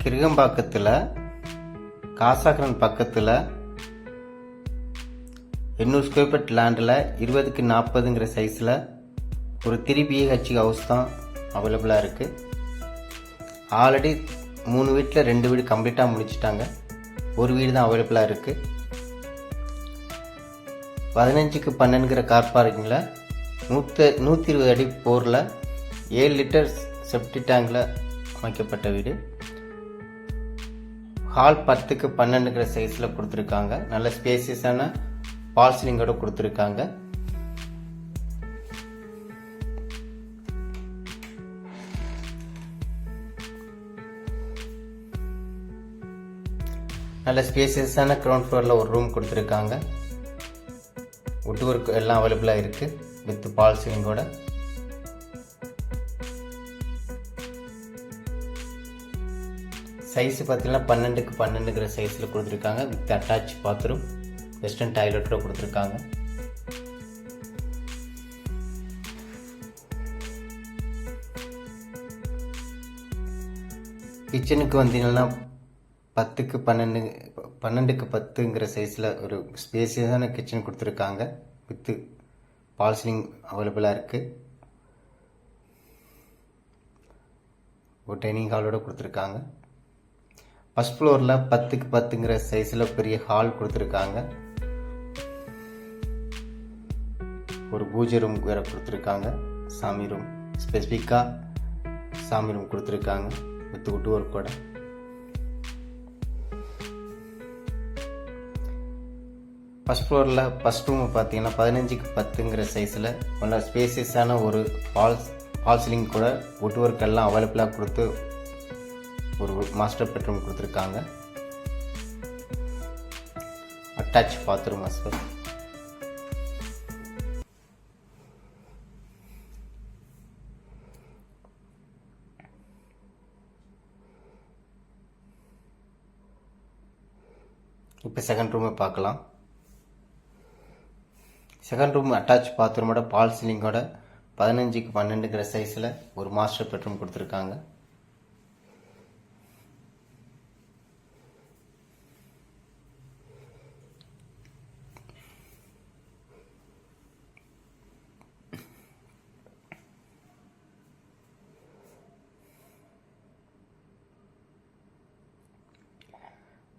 கிருகம்பாக்கத்தில் காசாகரன் பக்கத்தில் 800 square feet லேண்டில் 20க்கு 40ங்கிற சைஸில் ஒரு 3 BHK ஹவுஸ் தான் அவைலபிளாக இருக்குது. ஆல்ரெடி 3 வீட்டில் 2 வீடு கம்ப்ளீட்டாக முடிச்சிட்டாங்க. ஒரு வீடு தான் அவைலபிளாக இருக்குது. 15க்கு 12ங்கிற கார் பார்க்கிங்கில் 120 அடி போரில் 7 லிட்டர் செப்டி டேங்கில் அமைக்கப்பட்ட வீடு. ஹால் 10க்கு 12ங்கிற சைஸில் கொடுத்துருக்காங்க. நல்ல ஸ்பேசியஸான பால் சீலிங்கோட கொடுத்துருக்காங்க. நல்ல ஸ்பேசியஸான கிரவுண்ட் ஃப்ளோரில் ஒரு ரூம் கொடுத்துருக்காங்க. வுட் ஒர்க் எல்லாம் அவைலபிளாக இருக்குது வித் பால் சீலிங்கோட. சைஸ் பார்த்தீங்கன்னா 12க்கு 12ங்கிற சைஸில் கொடுத்துருக்காங்க. வித் அட்டாச் பாத்ரூம், வெஸ்டர்ன் டாய்லெட்டோட கொடுத்துருக்காங்க. கிச்சனுக்கு வந்தீங்கன்னா 10க்கு 12க்கு 10ங்கிற சைஸில் ஒரு ஸ்பேசியஸான கிச்சன் கொடுத்துருக்காங்க. வித் பால் சீலிங் அவைலபிளாக இருக்குது. ஒரு டைனிங் ஹாலோட கொடுத்துருக்காங்க. ஃபர்ஸ்ட் ஃப்ளோரில் 10க்கு 10ங்கிற சைஸில் பெரிய ஹால் கொடுத்துருக்காங்க. ஒரு பூஜை ரூம் வேறு கொடுத்துருக்காங்க. சாமி ரூம், ஸ்பெசிஃபிக்காக சாமி ரூம் கொடுத்துருக்காங்க வித் வுட் ஒர்க்கோட. ஃபர்ஸ்ட் ஃப்ளோரில் ஃபர்ஸ்ட் ரூம் பார்த்தீங்கன்னா 15க்கு 10ங்கிற சைஸில் நல்ல ஸ்பேசியஸான ஒரு ஃபால் சீலிங் கூட வுட் ஒர்க் எல்லாம் அவைலபிளாக கொடுத்து ஒரு மாஸ்டர் பெட்ரூம் கொடுத்துருக்காங்க. Attach bathroom as well. இப்போ செகண்ட் ரூமை பார்க்கலாம். செகண்ட் ரூம் அட்டாச் பாத்ரூமோட பால் சீலிங்கோட 15க்கு 12ங்கிற சைஸில் ஒரு மாஸ்டர் பெட்ரூம் கொடுத்துருக்காங்க.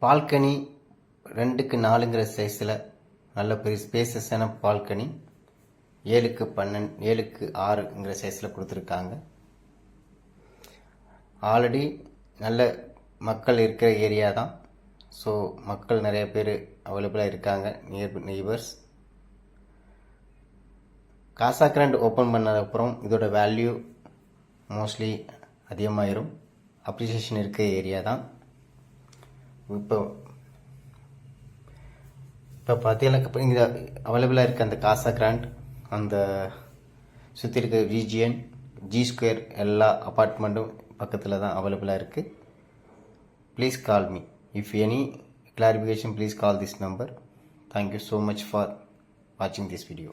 பால்கனி 2க்கு 4ங்கிற சைஸில் நல்ல பெரிய ஸ்பேசஸான பால்கனி 7க்கு 6ங்கிற சைஸில் கொடுத்துருக்காங்க. ஆல்ரெடி நல்ல மக்கள் இருக்கிற ஏரியா தான். ஸோ மக்கள் நிறைய பேர் அவைலபிளாக இருக்காங்க. நெய்பர்ஸ் காசாகரன் ஓப்பன் பண்ணதுக்கப்புறம் இதோட வேல்யூ மோஸ்ட்லி அதிகமாயிரும். அப்ரிசியேஷன் இருக்க ஏரியா தான். இப்போ பார்த்தீங்கன்னா இங்கே அவைலபிளாக இருக்க அந்த காசாகரன், அந்த சுற்றி இருக்க ரீஜியன், G2 எல்லா அப்பார்ட்மெண்ட்டும் பக்கத்தில் தான் அவைலபிளாக இருக்குது. Please call me. If any clarification, please call this number. Thank you so much for watching this video.